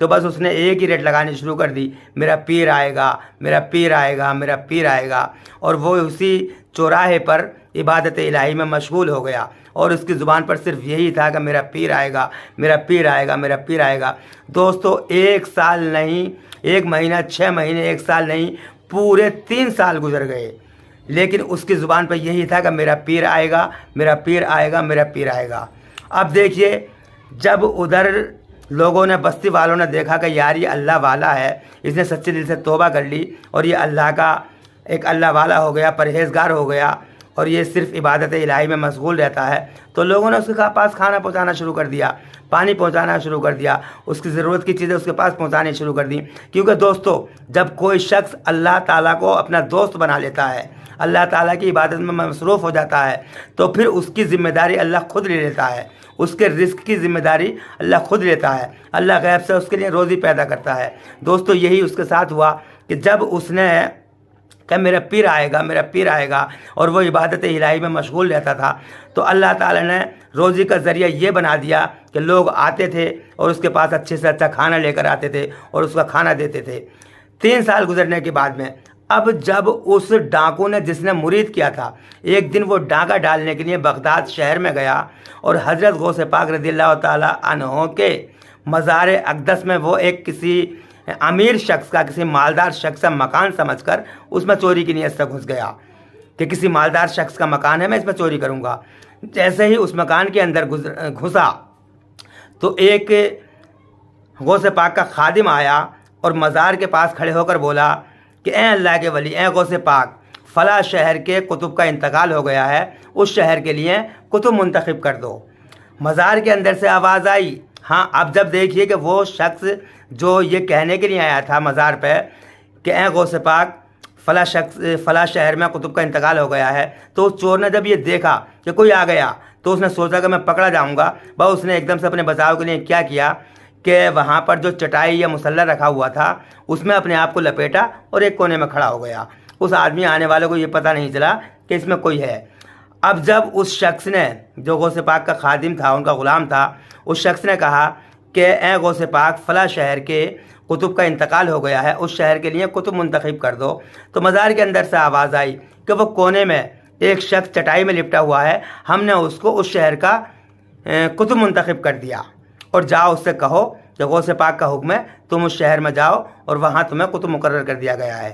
تو بس اس نے ایک ہی ریٹ لگانی شروع کر دی، میرا پیر آئے گا، میرا پیر آئے گا، میرا پیر آئے گا، اور وہ اسی چوراہے پر عبادت الہی میں مشغول ہو گیا، اور اس کی زبان پر صرف یہی تھا کہ میرا پیر آئے گا، میرا پیر آئے گا، میرا پیر آئے گا۔ دوستو 1 سال نہیں، 1 مہینہ، 6 مہینے، 1 سال نہیں، پورے 3 سال گزر گئے، لیکن اس کی زبان پہ یہی تھا کہ میرا پیر آئے گا، میرا پیر آئے گا، میرا پیر آئے گا۔ اب دیکھیے، جب ادھر لوگوں نے، بستی والوں نے دیکھا کہ یار یہ اللہ والا ہے، اس نے سچے دل سے توبہ کر لی، اور یہ اللہ کا ایک اللہ والا ہو گیا، پرہیزگار ہو گیا، اور یہ صرف عبادت الہی میں مشغول رہتا ہے، تو لوگوں نے اس کے پاس کھانا پہنچانا شروع کر دیا، پانی پہنچانا شروع کر دیا، اس کی ضرورت کی چیزیں اس کے پاس پہنچانی شروع کر دی۔ کیونکہ دوستو، جب کوئی شخص اللہ تعالیٰ کو اپنا دوست بنا لیتا ہے، اللہ تعالیٰ کی عبادت میں مصروف ہو جاتا ہے، تو پھر اس کی ذمہ داری اللہ خود لے لیتا ہے، اس کے رزق کی ذمہ داری اللہ خود لیتا ہے، اللہ غیب سے اس کے لیے روزی پیدا کرتا ہے۔ دوستو یہی اس کے ساتھ ہوا کہ جب اس نے کہ میرا پیر آئے گا، میرا پیر آئے گا، اور وہ عبادت الہی میں مشغول رہتا تھا، تو اللہ تعالیٰ نے روزی کا ذریعہ یہ بنا دیا کہ لوگ آتے تھے اور اس کے پاس اچھے سے اچھا کھانا لے کر آتے تھے اور اس کا کھانا دیتے تھے۔ 3 سال گزرنے کے بعد میں اب جب اس ڈاکو نے، جس نے مرید کیا تھا، ایک دن وہ ڈاکہ ڈالنے کے لیے بغداد شہر میں گیا، اور حضرت غوث پاک رضی اللہ تعالیٰ عنہ کے مزار اقدس میں وہ ایک کسی امیر شخص کا، کسی مالدار شخص کا مکان سمجھ کر اس میں چوری کی نیت سے گھس گیا کہ کسی مالدار شخص کا مکان ہے، میں اس میں چوری کروں گا۔ جیسے ہی اس مکان کے اندر گھسا تو ایک غوث پاک کا خادم آیا اور مزار کے پاس کھڑے ہو کر بولا کہ اے اللہ کے ولی، اے غوث پاک، فلاں شہر کے کتب کا انتقال ہو گیا ہے، اس شہر کے لیے کتب منتخب کر دو۔ مزار کے اندر سے آواز آئی۔ ہاں، اب جب دیکھیے کہ وہ شخص جو یہ کہنے کے لیے آیا تھا مزار پہ کہ اے غوث پاک، فلاں شہر میں کتب کا انتقال ہو گیا ہے، تو اس چور نے جب یہ دیکھا کہ کوئی آ گیا تو اس نے سوچا کہ میں پکڑا جاؤں گا، بس اس نے ایک دم سے اپنے بچاؤ کے لیے کیا کیا کہ وہاں پر جو چٹائی یا مسلح رکھا ہوا تھا اس میں اپنے آپ کو لپیٹا اور ایک کونے میں کھڑا ہو گیا۔ اس آدمی آنے والے کو یہ پتہ نہیں چلا کہ اس میں کوئی ہے۔ اب جب اس شخص نے، جو غوث پاک کا خادم تھا، ان کا غلام تھا، اس شخص نے کہا کہ اے غوث پاک، فلاں شہر کے کتب کا انتقال ہو گیا ہے، اس شہر کے لیے کتب منتخب کر دو، تو مزار کے اندر سے آواز آئی کہ وہ کونے میں ایک شخص چٹائی میں لپٹا ہوا ہے، ہم نے اس کو اس شہر کا کتب منتخب کر دیا، اور جاؤ اس سے کہو کہ غوث پاک کا حکم ہے، تم اس شہر میں جاؤ اور وہاں تمہیں کتب مقرر کر دیا گیا ہے۔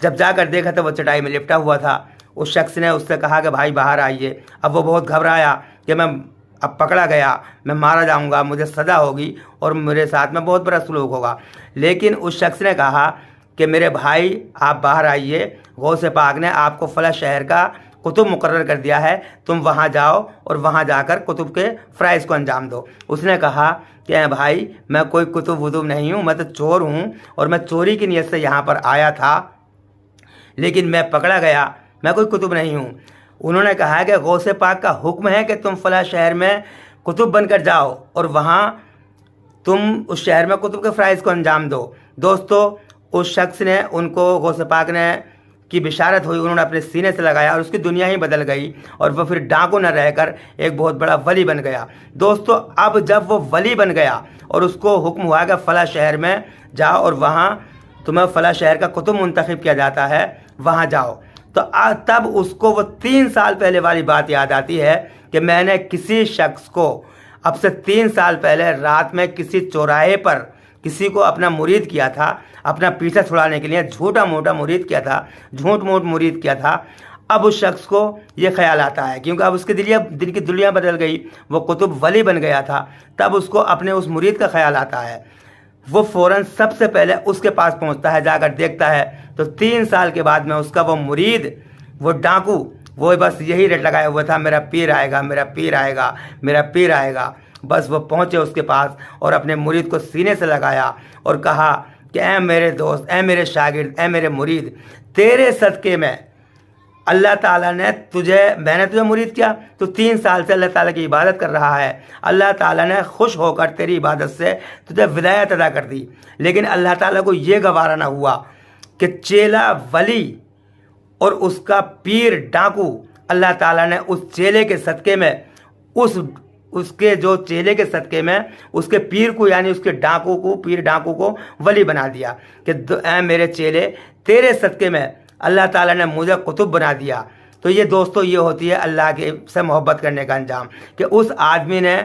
جب جا کر دیکھا تو وہ چٹائی میں لپٹا ہوا تھا۔ اس شخص نے اس سے کہا کہ بھائی باہر آئیے۔ اب وہ بہت گھبرایا کہ میں اب پکڑا گیا، میں مارا جاؤں گا، مجھے سزا ہوگی اور میرے ساتھ میں بہت بڑا سلوک ہوگا۔ لیکن اس شخص نے کہا کہ میرے بھائی آپ باہر آئیے، غوث پاک نے آپ کو فلاں شہر کا کتب مقرر کر دیا ہے، تم وہاں جاؤ اور وہاں جا کر کتب کے فرائض کو انجام دو۔ اس نے کہا کہ اے بھائی، میں کوئی کتب وتب نہیں ہوں، میں تو چور ہوں، اور میں چوری کی نیت سے یہاں پر آیا تھا، لیکن میں پکڑا گیا، میں کوئی کتب نہیں ہوں۔ انہوں نے کہا کہ غوث پاک کا حکم ہے کہ تم فلاں شہر میں کتب بن کر جاؤ اور وہاں تم اس شہر میں کتب کے فرائض کو انجام دو۔ دوستو، اس شخص نے، ان کو غوث پاک نے کی بشارت ہوئی، انہوں نے اپنے سینے سے لگایا اور اس کی دنیا ہی بدل گئی، اور وہ پھر ڈاکو نہ رہ کر ایک بہت بڑا ولی بن گیا۔ دوستو، اب جب وہ ولی بن گیا اور اس کو حکم ہوا کہ فلاں شہر میں جاؤ اور وہاں تمہیں فلاں شہر کا کتب منتخب کیا جاتا ہے، وہاں جاؤ، تو تب اس کو وہ 3 سال پہلے والی بات یاد آتی ہے کہ میں نے کسی شخص کو اب سے 3 سال پہلے رات میں کسی چوراہے پر کسی کو اپنا مرید کیا تھا، اپنا پیچھا چھڑانے کے لیے جھوٹا موٹا مرید کیا تھا، جھوٹ موٹ مرید کیا تھا۔ اب اس شخص کو یہ خیال آتا ہے، کیونکہ اب اس کے دل کی دنیا بدل گئی، وہ قطب ولی بن گیا تھا، تب اس کو اپنے اس مرید کا خیال آتا ہے۔ وہ فوراً سب سے پہلے اس کے پاس پہنچتا ہے، جا کر دیکھتا ہے تو 3 سال کے بعد میں اس کا وہ مرید، وہ ڈاکو، وہ بس یہی ریٹ لگایا ہوا تھا، میرا پیر آئے گا، میرا پیر آئے گا، میرا پیر آئے گا۔ بس وہ پہنچے اس کے پاس اور اپنے مرید کو سینے سے لگایا اور کہا کہ اے میرے دوست، اے میرے شاگرد، اے میرے مرید، تیرے صدقے میں اللہ تعالیٰ نے میں نے تجھے مرید کیا، تو 3 سال سے اللہ تعالیٰ کی عبادت کر رہا ہے، اللہ تعالیٰ نے خوش ہو کر تیری عبادت سے تجھے ولایت عطا کر دی، لیکن اللہ تعالیٰ کو یہ گوارا نہ ہوا کہ چیلا ولی اور اس کا پیر ڈاکو، اللہ تعالیٰ نے اس چیلے کے صدقے میں اس کے جو چیلے کے صدقے میں اس کے پیر کو یعنی اس کے پیر ڈاکو کو ولی بنا دیا کہ اے میرے چیلے تیرے صدقے میں اللہ تعالیٰ نے مجھے قطب بنا دیا۔ تو یہ دوستو یہ ہوتی ہے اللہ کے سے محبت کرنے کا انجام کہ اس آدمی نے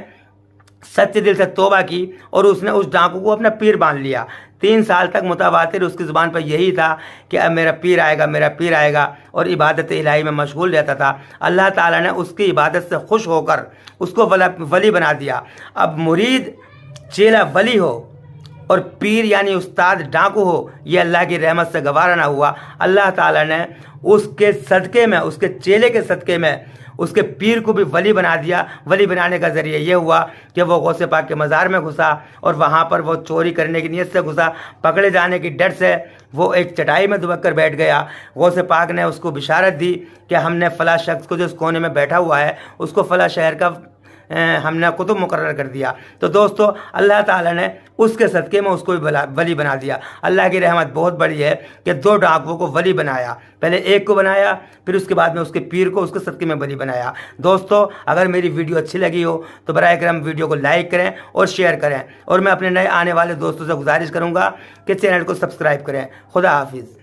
سچے دل سے توبہ کی اور اس نے اس ڈاکو کو اپنا پیر مان لیا۔ 3 سال تک متواتر اس کی زبان پر یہی تھا کہ اب میرا پیر آئے گا میرا پیر آئے گا، اور عبادت الہی میں مشغول رہتا تھا۔ اللہ تعالیٰ نے اس کی عبادت سے خوش ہو کر اس کو ولی بنا دیا۔ اب مرید چیلا ولی ہو اور پیر یعنی استاد ڈاکو ہو، یہ اللہ کی رحمت سے گوارا نہ ہوا۔ اللہ تعالیٰ نے اس کے صدقے میں اس کے چیلے کے صدقے میں اس کے پیر کو بھی ولی بنا دیا۔ ولی بنانے کا ذریعہ یہ ہوا کہ وہ غوث پاک کے مزار میں گھسا اور وہاں پر وہ چوری کرنے کی نیت سے گھسا، پکڑے جانے کی ڈر سے وہ ایک چٹائی میں دبک کر بیٹھ گیا۔ غوث پاک نے اس کو بشارت دی کہ ہم نے فلاں شخص کو جو اس کونے میں بیٹھا ہوا ہے اس کو فلاں شہر کا ہم نے قطب مقرر کر دیا۔ تو دوستو اللہ تعالیٰ نے اس کے صدقے میں اس کو بھی ولی بنا دیا۔ اللہ کی رحمت بہت بڑی ہے کہ 2 ڈاکوؤں کو ولی بنایا، پہلے ایک کو بنایا پھر اس کے بعد میں اس کے پیر کو اس کے صدقے میں ولی بنایا۔ دوستو اگر میری ویڈیو اچھی لگی ہو تو براہ کرم ویڈیو کو لائک کریں اور شیئر کریں، اور میں اپنے نئے آنے والے دوستوں سے گزارش کروں گا کہ چینل کو سبسکرائب کریں۔ خدا حافظ۔